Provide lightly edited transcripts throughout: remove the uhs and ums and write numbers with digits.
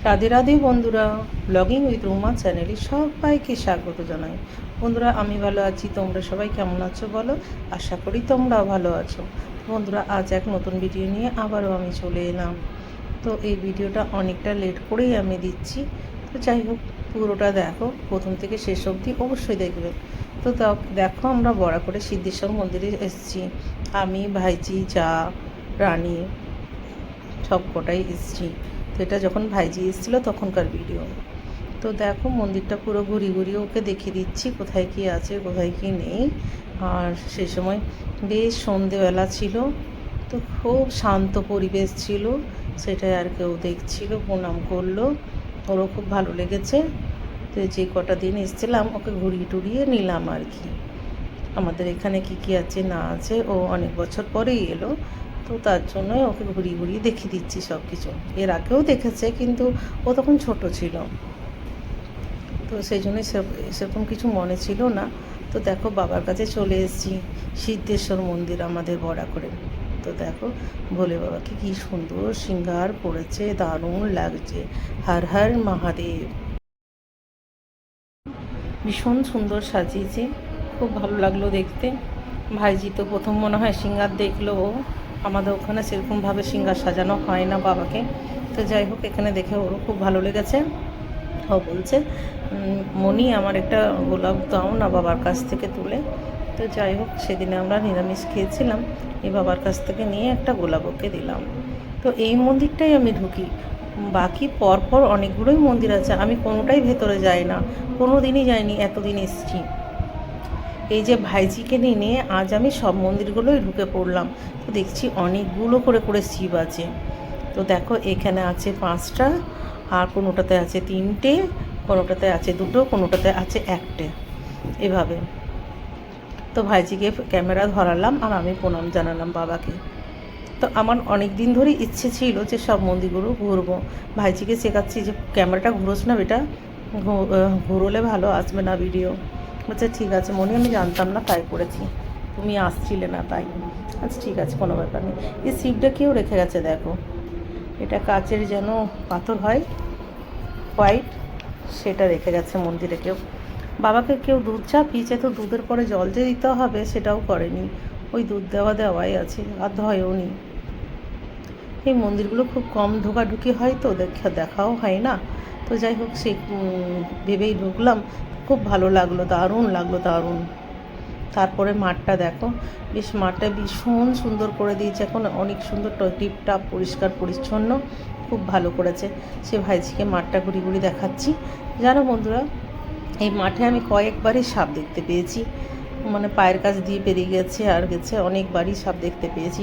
রাধে রাধে বন্ধুরা, blogging with Ruma চ্যানেলে সবাইকে স্বাগত জানাই। বন্ধুরা, আমি ভালো আছি, তোমরা সবাই কেমন আছো বলো? আশা করি তোমরাও ভালো আছো। বন্ধুরা, আজ এক নতুন ভিডিও নিয়ে আবারও আমি চলে এলাম। তো এই ভিডিওটা অনেকটা লেট করেই আমি দিচ্ছি। তো যাই হোক, পুরোটা দেখো, প্রথম থেকে শেষ অবধি অবশ্যই দেখবে। তো দেখো, আমরা বরাকরে সিদ্ধেশ্বর মন্দিরে এসেছি। আমি, ভাইজি, যা, রানী সব কটাই এসেছি। তো এটা যখন ভাইজি এসেছিলো তখনকার ভিডিও। তো দেখো, মন্দিরটা পুরো ঘুরিয়ে ওকে দেখিয়ে দিচ্ছি কোথায় কী আছে কোথায় কী নেই। আর সেই সময় বেশ সন্ধেবেলা ছিল, তো খুব শান্ত পরিবেশ ছিল। সেটাই আর কেউ দেখছিল, প্রণাম করলো, ওরও খুব ভালো লেগেছে। তো যে কটা দিন এসেছিলাম ওকে ঘুরিয়ে টুরিয়ে নিলাম আর কি। আমাদের এখানে কী কী আছে না আছে, ও অনেক বছর পরেই এলো, তো তার জন্যই ওকে ঘুরিয়ে ঘুরিয়ে দেখিয়ে দিচ্ছি সব কিছু। এর আগেও দেখেছে, কিন্তু ও তখন ছোট ছিল, তো সেই জন্যই সেরকম কিছু মনে ছিল না। তো দেখো, বাবার কাছে চলে এসেছি, সিদ্ধেশ্বর মন্দির আমাদের বরাকরে। তো দেখো, ভোলে বাবাকে কী সুন্দর শৃঙ্গার করেছে, দারুণ লাগছে। হর হর মহাদেব। ভীষণ সুন্দর সাজিয়েছে, খুব ভালো লাগলো দেখতে। ভাইজি তো প্রথম মনে হয় সিঙ্গার দেখলো ও। আমাদের ওখানে সেরকমভাবে সিঙ্গার সাজানো হয় না বাবাকে। তো যাই হোক, এখানে দেখে ওরও খুব ভালো লেগেছে। ও বলছে, মনি আমার একটা গোলাপ দাও না বাবার কাছ থেকে তুলে। তো যাই হোক, সেদিনে আমরা নিরামিষ খেয়েছিলাম, এই বাবার কাছ থেকে নিয়ে একটা গোলাপ ওকে দিলাম। তো এই মন্দিরটাই আমি ঢুকি, বাকি পরপর অনেকগুলোই মন্দির আছে, আমি কোনোটাই ভেতরে যাই না, কোনো দিনই যাইনি, এতদিন এসেছি। এই যে ভাইজিকে নিয়ে আজ আমি সব মন্দিরগুলোই ঢুকে পড়লাম। তো দেখছি অনেকগুলো করে করে শিব আছে। তো দেখো, এখানে আছে 5টা, আর কোনোটাতে আছে 3টে, কোনোটাতে আছে 2টো, কোনোটাতে আছে 1টে, এভাবে। তো ভাইজিকে ক্যামেরা ধরালাম আর আমি প্রণাম জানালাম বাবাকে। তো আমার অনেক দিন ধরে ইচ্ছে ছিল যে সব মন্দিরগুলো ঘুরবো। ভাইজিকে শেখাচ্ছি যে ক্যামেরাটা ঘুরোস না বেটা, ঘুরোলে ভালো আসবে না ভিডিও। বলছে ঠিক আছে মনে, আমি জানতাম না তাই করেছি, তুমি আসছিলে না তাই। আচ্ছা ঠিক আছে, কোনো ব্যাপার নেই। এই শিবটা কেউ রেখে গেছে দেখো, এটা কাচের যেন পাথর হয় হোয়াইট, সেটা রেখে গেছে মন্দিরে কেউ। বাবাকে কেউ দুধ চা পিয়েছে, তো দুধের পরে জল যে দিতে হবে সেটাও করেনি, ওই দুধ দেওয়াই আছে, আর ধয়েও নি। এই মন্দিরগুলো খুব কম ঢোকাঢুকি হয়, তো দেখাও হয় না। তো যাই হোক, সেই ভেবেই ঢুকলাম, খুব ভালো লাগলো, দারুণ লাগলো, দারুণ। তারপরে মাঠটা দেখো, বেশ মাঠটা ভীষণ সুন্দর করে দিয়েছে, এখন অনেক সুন্দর টিপটাপ পরিষ্কার পরিচ্ছন্ন, খুব ভালো করেছে। সে ভাইজিকে মাঠটা ঘুরি দেখাচ্ছি। জানো বন্ধুরা, এই মাঠে আমি কয়েকবারই সাপ দেখতে পেয়েছি, মানে পায়ের কাছ দিয়ে পেরিয়ে গেছে আর গেছে, অনেকবারই সাপ দেখতে পেয়েছি।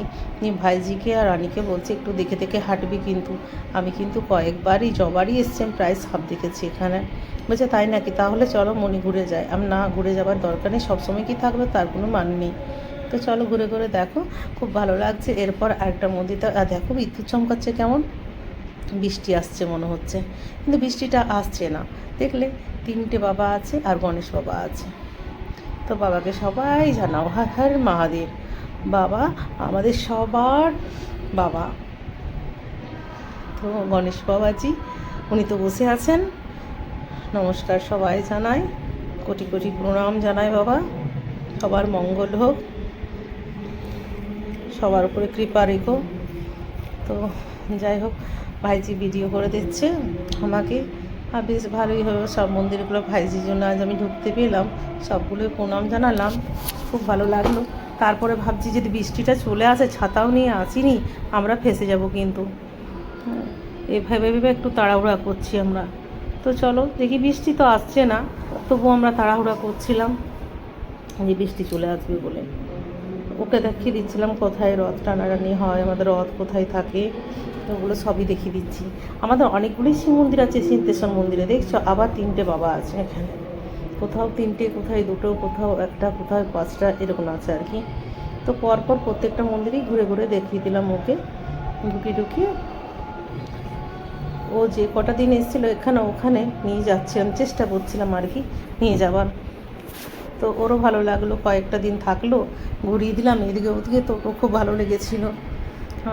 ভাইজিকে আর রানীকে বলছি একটু দেখে দেখে হাঁটবি, কিন্তু আমি কিন্তু কয়েকবারই যবারই এসছেন প্রায় সাপ দেখেছি এখানে। বলছে তাই নাকি, তাহলে চলো মনি ঘুরে যায়। আমি না, ঘুরে যাবার দরকার নেই, সবসময় কি থাকবে তার কোনো মান নেই। তো চলো ঘুরে ঘুরে দেখো, খুব ভালো লাগছে। এরপর আরেকটা মন্দিরটা দেখো, বিদ্যুৎ চমকাচ্ছে কেমন, বৃষ্টি আসছে মনে হচ্ছে, কিন্তু বৃষ্টিটা আসছে না। দেখলে 3টে বাবা আছে আর গণেশ বাবা আছে। তো বাবাকে সবাই জানাও হর হর মহাদেব। বাবা আমাদের সবার বাবা। তো গণেশ বাবাজি উনি তো বসে আছেন, নমস্কার সবাই জানাই, কোটি কোটি প্রণাম জানাই বাবা। সবার মঙ্গল হোক, সবার উপরে কৃপা রেখো। তো যাই হোক, ভাইজি ভিডিও করে দিচ্ছে আমাকে, আর বেশ ভালোই হলো। সব মন্দিরগুলো ভাইজির জন্য আজ আমি ঢুকতে পেলাম, সবগুলোই প্রণাম জানালাম, খুব ভালো লাগলো। তারপরে ভাবছি যদি বৃষ্টিটা চলে আসে, ছাতাও নিয়ে আসিনি, আমরা ফেঁসে যাব কিন্তু। ভেবে ভেবে একটু তাড়াহুড়া করছি আমরা। তো চলো দেখি, বৃষ্টি তো আসছে না, তবুও আমরা তাড়াহুড়া করছিলাম যে বৃষ্টি চলে আসবে বলে। ওকে দেখিয়ে দিচ্ছিলাম কোথায় রথ টানাটানি হয়, আমাদের রথ কোথায় থাকে, ওগুলো সবই দেখিয়ে দিচ্ছি। আমাদের অনেকগুলোই শিব মন্দির আছে সিদ্ধেশ্বর মন্দিরে, দেখছো আবার 3টে বাবা আছে এখানে, কোথাও 3টে, কোথায় 2টো, কোথাও 1টা, কোথাও 5টা, এরকম আছে আর কি। তো পরপর প্রত্যেকটা মন্দিরেই ঘুরে ঘুরে দেখিয়ে দিলাম ওকে, ঢুকিয়ে ও যে কটা দিন এসেছিলো এখানে ওখানে নিয়ে যাচ্ছিলাম, চেষ্টা করছিলাম আর কি নিয়ে যাবার। তো ওরও ভালো লাগলো, কয়েকটা দিন থাকলো, ঘুরিয়ে দিলাম এদিকে ওদিকে, তো ওর খুব ভালো লেগেছিলো।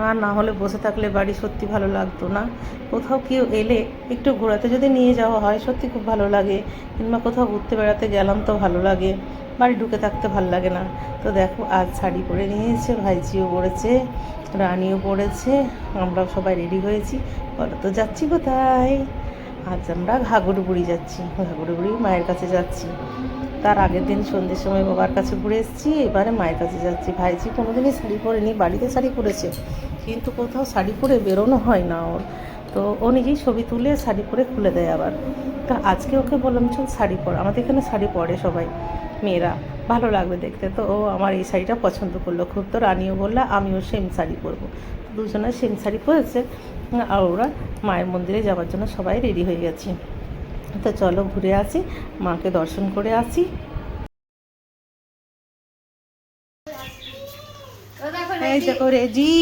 আর না হলে বসে থাকলে বাড়ি সত্যি ভালো লাগতো না। কোথাও কেউ এলে একটু ঘোরাতে যদি নিয়ে যাওয়া হয় সত্যি খুব ভালো লাগে, কিংবা কোথাও ঘুরতে বেড়াতে গেলাম তো ভালো লাগে, বাড়ি ঢুকে থাকতে ভালো লাগে না। তো দেখো আজ শাড়ি পরে নিয়েছে, ভাইজিও পরেছে, রানীও পরেছে, আমরাও সবাই রেডি হয়েছি। বলো তো যাচ্ছি কোথায়? আজ আমরা ঘাগরবুড়ি যাচ্ছি, ঘাগরবুড়ি মায়ের কাছে যাচ্ছি। তার আগের দিন সন্ধ্যের সময় বাবার কাছে ঘুরে এসেছি, এবারে মায়ের কাছে যাচ্ছি। ভাইজি কোনোদিনই শাড়ি পরেনি, বাড়িতে শাড়ি পরেছে কিন্তু কোথাও শাড়ি পরে বেরোনো হয় না ওর। তো ও নিজেই ছবি তুলে শাড়ি পরে খুলে দেয় আবার। তা আজকে ওকে বললাম চল শাড়ি পর, আমাদের এখানে শাড়ি পরে সবাই মেয়েরা, ভালো লাগবে দেখতে। তো ও আমার এই শাড়িটা পছন্দ করলো খুব। তো রানীও বললো আমিও সেম শাড়ি পরবো। দুজনে সেম শাড়ি পরেছে। আর ওরা মায়ের মন্দিরে যাওয়ার জন্য সবাই রেডি হয়ে গেছি। তো চলো ঘুরে আসি, মাকে দর্শন করে আসি। এই দেখো রেডি,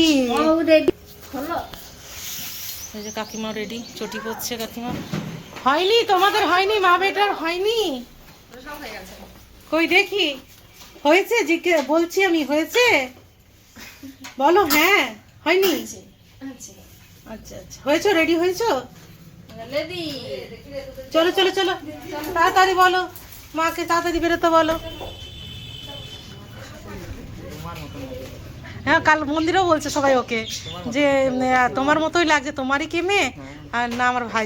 এই যে কাকিমা রেডি, চটি পড়ছে কাকিমা। হয়নি তোমাদের? হয়নি? মা বেটার হয়নি? কই দেখি হয়েছে, বলছি আমি হয়েছে, বলো হ্যাঁ। হয়নি? আচ্ছা আচ্ছা, হয়েছো? রেডি হয়েছো? চলো চলো চলো তাড়াতাড়ি বলো, মাকে তাড়াতাড়ি বেরোতে বলো। হ্যাঁ কাল মন্দিরেও বলছে সবাই ওকে যে তোমার মতোই লাগছে, তোমারই কি মেয়ে? আর না আমার ভাই।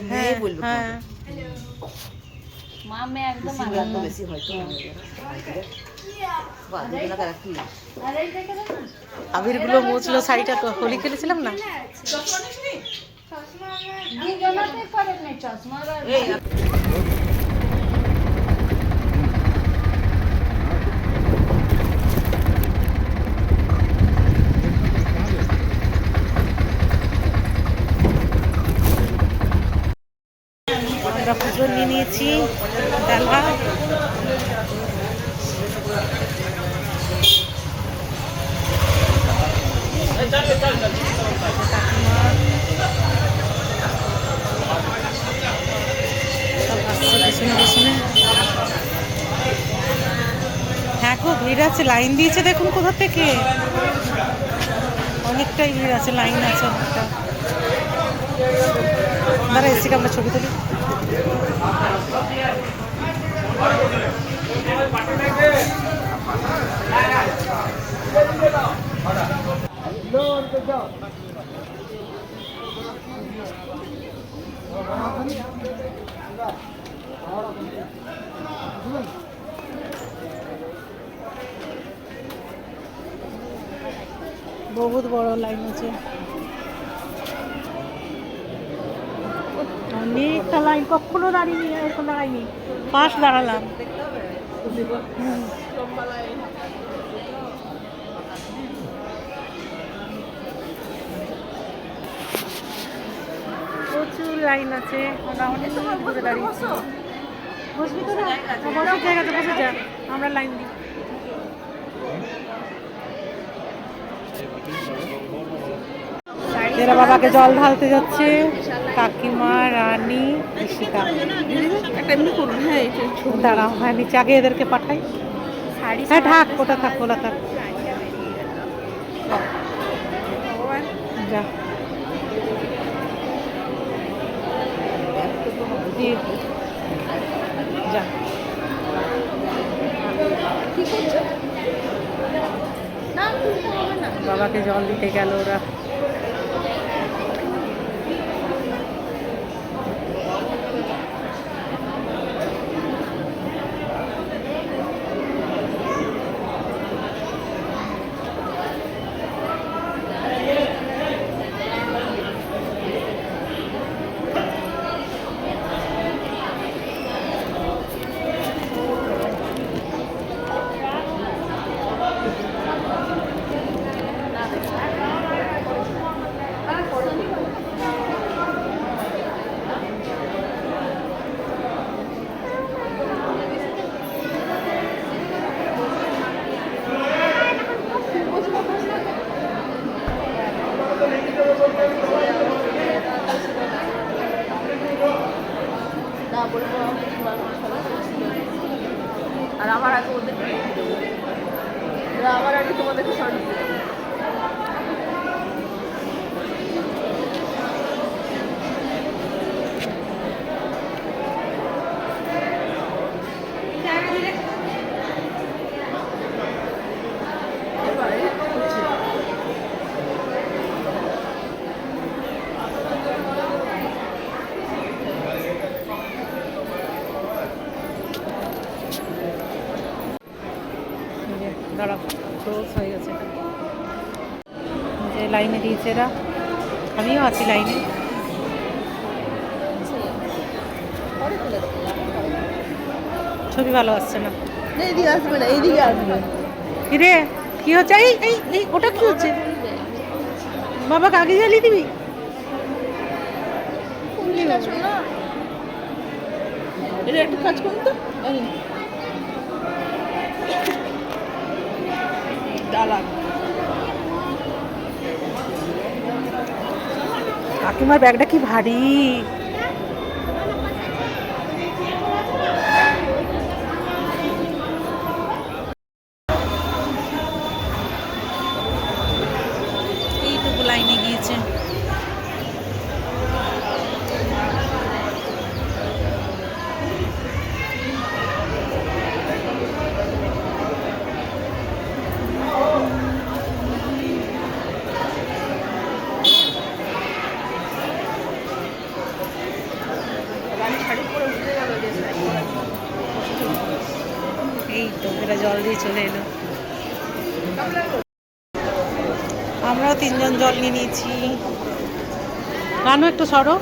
হ্যাঁ হ্যাঁ আবিরগুলো মুছলো, শাড়িটা তো হোলি খেলেছিলাম না। আমরা পুজো নিয়ে নিয়েছি, ডালা। হ্যাঁ খুব ভিড় আছে, লাইন দিয়েছে দেখুন কোথা থেকে, অনেকটাই ভিড় আছে, লাইন আছে অনেকটা। দাঁড়া এসে আমরা ছবি তুলি। বহুত বড় লাইন আছে, অনেকটা লাইন, কখনো দাঁড়িয়ে এখন দাঁড়াইনি, পাশ দাঁড়ালাম। প্রচুর লাইন আছে, আমরা অনেক দূরে দাঁড়িয়েছি। বসবি তো না? বসার জায়গাতে বসে যা, আমরা লাইন দিই। এরা বাবাকে জল ঢালতে যাচ্ছে, কাকিমা, রানী, ঋষিকা। দাঁড়াও, হ্যাঁ নিচে আগে এদেরকে পাঠাই। হ্যাঁ ঢাক, ওটা থাক, ওটা থাক, যা। যা বাবাকে জল দিতে গেল ওরা। আর আমার আগে ওদের, আমার আগে তোমাদেরকে সরিয়ে দাঁড়া, ক্লোজ হয়ে গেছে এটা। যে লাইনে দিয়েছে এরা, আমিও আছি লাইনে। ছবি ভালো আসছে না। এইদিকে আসবে না, এইদিকে আসবে। কিরে কি হচ্ছে? এই এই এই ওটা কি হচ্ছে? বাবাকে আগে জ্বালিয়ে দিবি? এটা একটা কাজ করুন তো, ডালা কাকিমার ব্যাগটা কি ভারী। এইটুকু লাইনে গিয়েছে। এই তো এরা জল দিয়ে চলে এলো। আমরাও 3 জন জল নিয়ে নিয়েছি। রানু একটু সরো।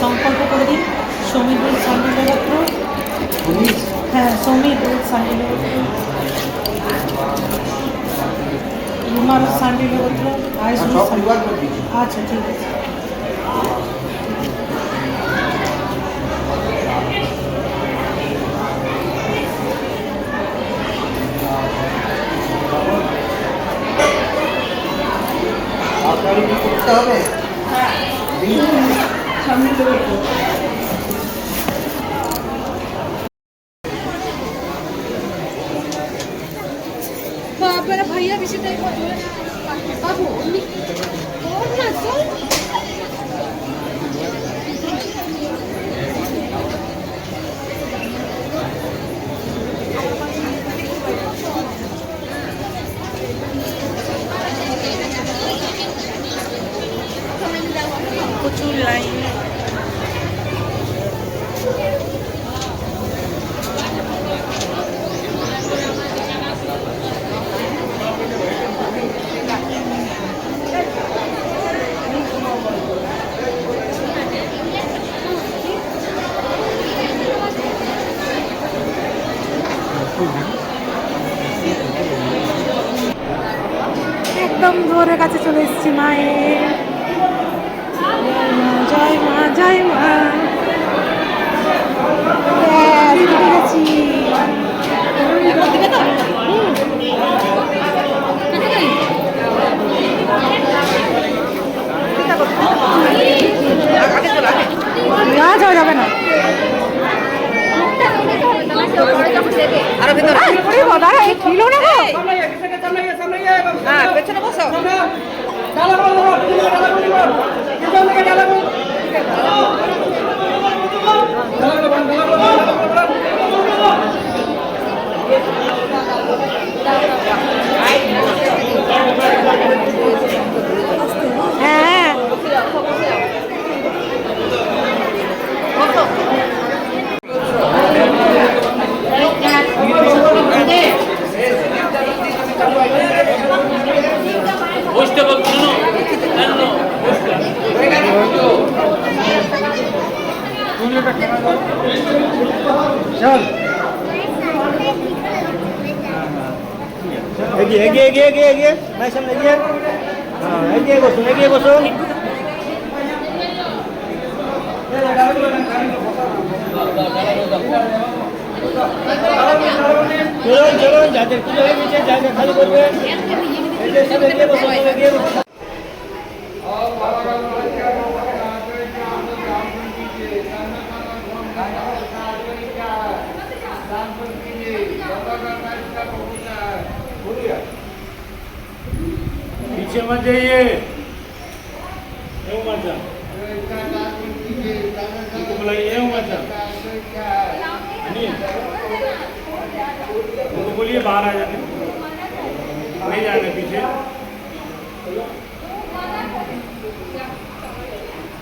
সংকল্প করে দিন। সমীর সান্ডিল্যপত্র, হ্যাঁ সমীর সান্ডিল্যপত্র, রুমার সান্ডিল্যপত্র, আয়ুষ। আচ্ছা ঠিক আছে। করতে হবে। সামনে চলে যেতে। আপনারা ভাইয়া বেশি টাইম বাবু না চল। প্রচুর লাইন। একদম জোরের কাছে চলে এসেছি মায়ের। জয় মা জয় মা। গেছি। যাওয়া যাবে না। ছিল না গো। পেছনে বসো। হ্যাঁ চল। এগিয়ে এগিয়ে এগিয়ে এগিয়ে এগিয়ে ভাই সামনে এগিয়ে হ্যাঁ এগিয়ে বসুন এগিয়ে বসুন চলুন চলুন যাদের পুজো হয়ে গেছে জায়গা খালি করবেন এগিয়ে সব এগিয়ে বসুন এগিয়ে বসুন पीछे मत जाइए मत जा उनको बुलाइए मत जा उनको बोलिए बाहर आ जाने नहीं जाने पीछे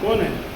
कौन है